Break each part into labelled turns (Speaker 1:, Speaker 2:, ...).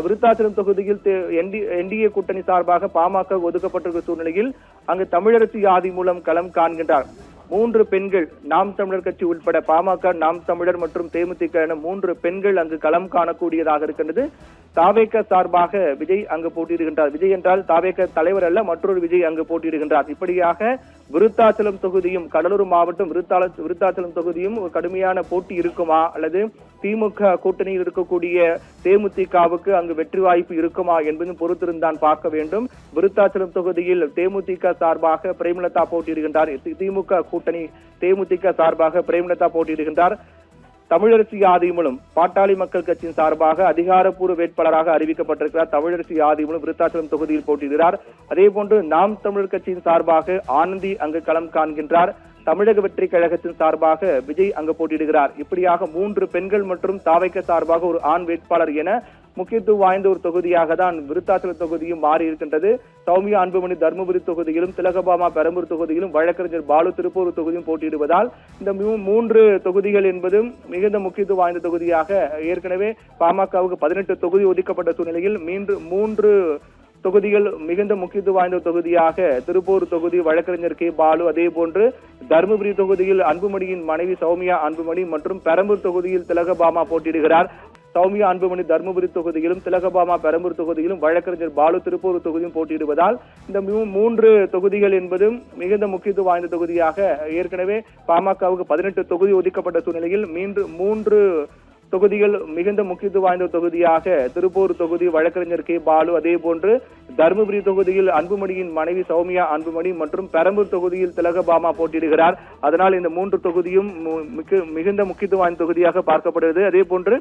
Speaker 1: விருத்தாச்சலம் தொகுதியில் என்டிஏ கூட்டணி சார்பாக பாமக ஒதுக்கப்பட்டிருக்கிற சூழ்நிலையில் அங்கு தமிழரசு யாதி மூலம் களம் காண்கின்றார். 3 பெண்கள், நாம் தமிழர் கட்சி உட்பட பாமக, நாம் தமிழர் மற்றும் தேமுதிக என 3 பெண்கள் அங்கு களம் காணக்கூடியதாக இருக்கின்றது. தாவேக சார்பாக விஜய் அங்கு போட்டியிடுகின்றார். விஜய் என்றால் தாவேக தலைவர் அல்ல, மற்றொரு விஜய் அங்கு போட்டியிடுகின்றார். இப்படியாக விருத்தாச்சலம் தொகுதியும் கடலூர் மாவட்டம் விருத்தாச்சலம் தொகுதியும் கடுமையான போட்டி இருக்குமா அல்லது திமுக கூட்டணியில் இருக்கக்கூடிய தேமுதிகவுக்கு அங்கு வெற்றி வாய்ப்பு இருக்குமா என்பதும் பொறுத்திருந்தான் பார்க்க வேண்டும். விருத்தாச்சலம் தொகுதியில் தேமுதிக சார்பாக பிரேமலதா போட்டியிடுகின்றார். திமுக கூட்டணி தேமுதிக சார்பாக பிரேமலதா போட்டியிடுகின்றார். தமிழரசு யாதி மூலம் பாட்டாளி மக்கள் கட்சியின் சார்பாக அதிகாரப்பூர்வ வேட்பாளராக அறிவிக்கப்பட்டிருக்கிறார். தமிழரசு யாதி மூலம் விருத்தாச்சலம் தொகுதியில் போட்டியிடுகிறார். அதே போன்று நாம் தமிழர் கட்சியின் சார்பாக ஆனந்தி அங்கு களம் காண்கின்றார். தமிழக வெற்றி கழகத்தின் சார்பாக விஜய் அங்கு போட்டியிடுகிறார். இப்படியாக 3 பெண்கள் மற்றும் தாவைக்க சார்பாக ஒரு ஆண் வேட்பாளர் என முக்கியத்துவம் வாய்ந்த ஒரு தொகுதியாக தான் விருத்தாச்சலம் தொகுதியும் மாறி இருக்கின்றது. சௌமியா அன்புமணி தர்மபுரி தொகுதியிலும், திலகபாமா பெரம்பூர் தொகுதியிலும், வழக்கறிஞர் பாலு திருப்பூர் தொகுதியும் போட்டியிடுவதால் இந்த 3 தொகுதிகள் என்பதும் மிகுந்த முக்கியத்துவம் வாய்ந்த தொகுதியாக ஏற்கனவே பாமகவுக்கு 18 தொகுதி ஒதுக்கப்பட்ட சூழ்நிலையில் 3 தொகுதிகள் மிகுந்த முக்கியத்துவம் வாய்ந்த தொகுதியாக திருப்பூர் தொகுதி வழக்கறிஞர் கே பாலு, அதே போன்று தர்மபுரி தொகுதியில் அன்புமணியின் மனைவி சௌமியா அன்புமணி மற்றும் பெரம்பூர் தொகுதியில் திலகபாமா போட்டியிடுகிறார். சௌமியா அன்புமணி தர்மபுரி தொகுதியிலும், திலகபாமா பெரம்பூர் தொகுதியிலும், வழக்கறிஞர் பாலு திருப்பூர் தொகுதியும் போட்டியிடுவதால் இந்த 3 தொகுதிகள் என்பதும் மிகுந்த முக்கியத்துவம் வாய்ந்த தொகுதியாக ஏற்கனவே பாமகவுக்கு 18 தொகுதி ஒதுக்கப்பட்ட சூழ்நிலையில் 3 தொகுதிகள் மிகுந்த முக்கியத்துவம் வாய்ந்த தொகுதியாக திருப்பூர் தொகுதி வழக்கறிஞர் கே பாலு, அதே போன்று தர்மபுரி தொகுதியில் அன்புமணியின் மனைவி சௌமியா அன்புமணி மற்றும் பெரம்பூர் தொகுதியில் திலகபாமா போட்டியிடுகிறார். அதனால் இந்த 3 தொகுதியும் மிகுந்த முக்கியத்துவம் வாய்ந்த தொகுதியாக பார்க்கப்படுகிறது. அதே போன்று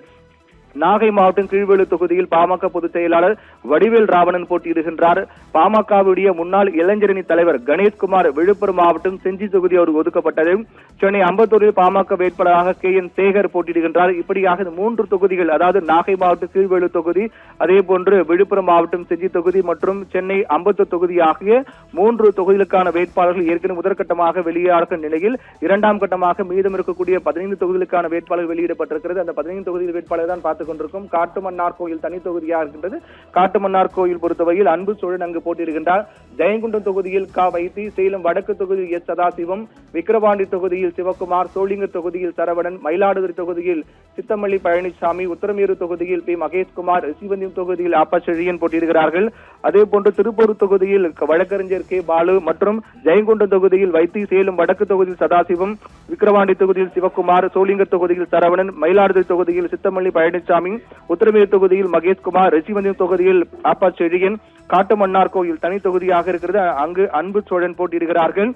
Speaker 1: நாகை மாவட்டம் கீழ்வேலூர் தொகுதியில் பாமக பொதுச் செயலாளர் வடிவேல் ராவணன் போட்டியிடுகின்றார். பாமகவுடைய முன்னாள் இளைஞரணி தலைவர் கணேஷ்குமார் விழுப்புரம் மாவட்டம் செஞ்சி தொகுதி அவருக்கு ஒதுக்கப்பட்டது. சென்னை அம்பத்தூரில் பாமக வேட்பாளராக KN சேகர் போட்டியிடுகின்றார். இப்படியாக 3 தொகுதிகள், அதாவது நாகை மாவட்டம் கீழ்வேலூர் தொகுதி, அதே போன்று விழுப்புரம் மாவட்டம் செஞ்சி தொகுதி மற்றும் சென்னை அம்பத்தூர் தொகுதி ஆகிய 3 தொகுதிகளுக்கான வேட்பாளர்கள் ஏற்கனவே முதற்கட்டமாக வெளியாகிற நிலையில் 2ஆம் கட்டமாக மீதம் இருக்கக்கூடிய 15 தொகுதிகளுக்கான வேட்பாளர்கள் வெளியிடப்பட்டிருக்கிறது. அந்த 15 தொகுதிகள் வேட்பாளர் தான் பார்த்துக் கொண்டிருக்கும். காட்டுமன்னார் கோயில் தனி தொகுதியாக இருக்கின்றது. காட்டுமன்னார் கோயில் பொறுத்தவரையில் அன்பு சோழன் அங்கு போட்டியிடுகின்றார். ஜெயங்குண்டம் தொகுதியில் க வைத்தி, சேலம் வடக்கு தொகுதியில் எஸ் சதாசிவம், விக்கிரவாண்டி தொகுதியில் சிவகுமார், சோளிங்கர் தொகுதியில் சரவணன், மயிலாடுதுறை தொகுதியில் சித்தமல்லி பழனிசாமி, உத்தரமேரு தொகுதியில் பி மகேஷ்குமார், ரிஷிவந்தியம் தொகுதியில் ஆப்பா செழியன் போட்டியிடுகிறார்கள். அதே போன்று திருப்பூர் தொகுதியில் வழக்கறிஞர் கே பாலு மற்றும் ஜெயங்குண்டம் தொகுதியில் வைத்தி, சேலம் வடக்கு தொகுதியில் சதாசிவம், விக்கிரவாண்டி தொகுதியில் சிவகுமார், சோளிங்கர் தொகுதியில் சரவணன், மயிலாடுதுறை தொகுதியில் சித்தமல்லி பழனிசாமி, உத்தரமேரு தொகுதியில் மகேஷ்குமார், ரிஷிவந்தியம் தொகுதியில் ஆப்பா செழியன், காட்டுமன்னார் கோயில் தனி தொகுதியாக இருக்கிறது. அங்கு அன்பு சோழன் போட்டியிடுகிறார்கள்.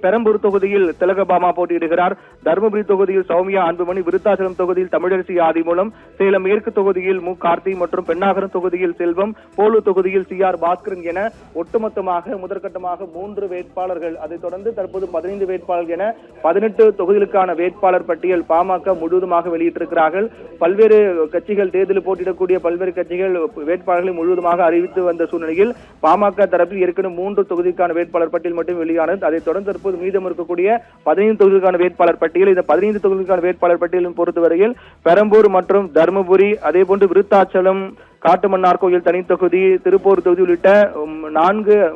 Speaker 1: பெரம்பூர் தொகுதியில் திலகபாமா போட்டியிடுகிறார். தர்மபுரி தொகுதியில் சௌமியா அன்புமணி, விருத்தாச்சலம் தொகுதியில் தமிழரசி யாதி மூலம், சேலம் மேற்கு தொகுதியில் மு கார்த்தி மற்றும் பெண்ணாகரம் தொகுதியில் செல்வம், போலூர் தொகுதியில் CR பாஸ்கரன் என ஒட்டுமொத்தமாக முதற்கட்டமாக 3 வேட்பாளர்கள், அதைத் தொடர்ந்து தற்போது 15 வேட்பாளர்கள் என 18 தொகுதிகளுக்கான வேட்பாளர் பட்டியல் பாமக முழுவதுமாக வெளியிட்டிருக்கிறார்கள். பல்வேறு கட்சிகள் தேர்தலில் போட்டியிடக்கூடிய பல்வேறு கட்சிகள் வேட்பாளர்களை முழுவதுமாக அறிவித்து வந்த சூழ்நிலையில் பாமக தரப்பில் ஏற்கனவே 3 தொகுதிக்கான வேட்பாளர் பட்டியல் மட்டும் வெளியானது. அதைத் தொடர்ந்து மீதம் இருக்கக்கூடிய 15 தொகுதிக்கான வேட்பாளர் பட்டியல், இந்த 15 தொகுதிக்கான வேட்பாளர் பட்டியலும் பொறுத்தவரையில் பெரம்பூர் மற்றும் தர்மபுரி, அதே போன்று விருத்தாச்சலம், காட்டுமன்னார் கோயில் தனி தொகுதி, திருப்பூர் தொகுதி உள்ளிட்ட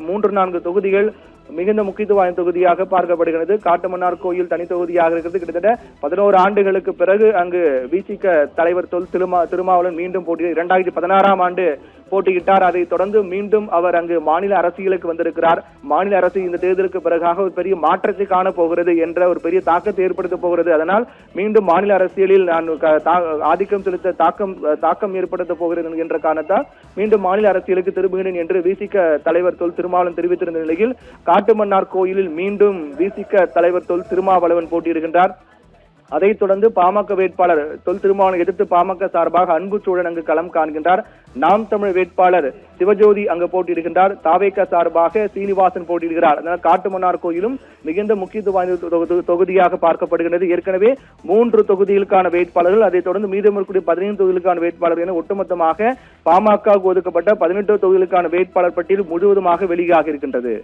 Speaker 1: 3-4 தொகுதிகள் மிகுந்த முக்கியத்துவம் வாய்ந்த தொகுதியாக பார்க்கப்படுகிறது. காட்டுமன்னார் கோயில் தனி தொகுதியாக இருக்கிறது. கிட்டத்தட்ட 11 ஆண்டுகளுக்கு பிறகு அங்கு விசிக தலைவர் திருமாவளவன் மீண்டும் போட்டியிட்டார். 2016ஆம் ஆண்டு போட்டியிட்டார். அதைத் தொடர்ந்து மீண்டும் அவர் அங்கு மாநில அரசியலுக்கு வந்திருக்கிறார். மாநில அரசு இந்த தேர்தலுக்கு பிறகாக ஒரு பெரிய மாற்றத்தை காண போகிறது என்ற ஒரு பெரிய தாக்கத்தை ஏற்படுத்த போகிறது. அதனால் மீண்டும் மாநில அரசியலில் நான் ஆதிக்கம் செலுத்த தாக்கம் ஏற்படுத்த போகிறது என்ற காரணத்தால் மீண்டும் மாநில அரசியலுக்கு திரும்புகிறேன் என்று விசிக தலைவர் திருமாவளவன் தெரிவித்திருந்த நிலையில் காட்டுமன்னார் கோயிலில் மீண்டும் விசிக தலைவர் திருமாவளவன் போட்டியிடுகின்றார். அதைத் தொடர்ந்து பாமக வேட்பாளர் திருமாவளவனை எதிர்த்து பாமக சார்பாக அன்பு சோழன் அங்கு களம் காண்கின்றார். நாம் தமிழ் வேட்பாளர் சிவஜோதி அங்கு போட்டியிடுகின்றார். தாவேக சார்பாக சீனிவாசன் போட்டியிடுகிறார். அதனால் காட்டுமன்னார் கோயிலும் மிகுந்த முக்கியத்துவம் வாய்ந்த தொகுதியாக பார்க்கப்படுகிறது. ஏற்கனவே 3 தொகுதிகளுக்கான வேட்பாளர்கள், அதைத் தொடர்ந்து மீதம் இருக்கக்கூடிய 15 தொகுதிகளுக்கான வேட்பாளர்கள் என ஒட்டுமொத்தமாக பாமக ஒதுக்கப்பட்ட 18 தொகுதிகளுக்கான வேட்பாளர் பட்டியல் முழுவதுமாக வெளியாக இருக்கின்றது.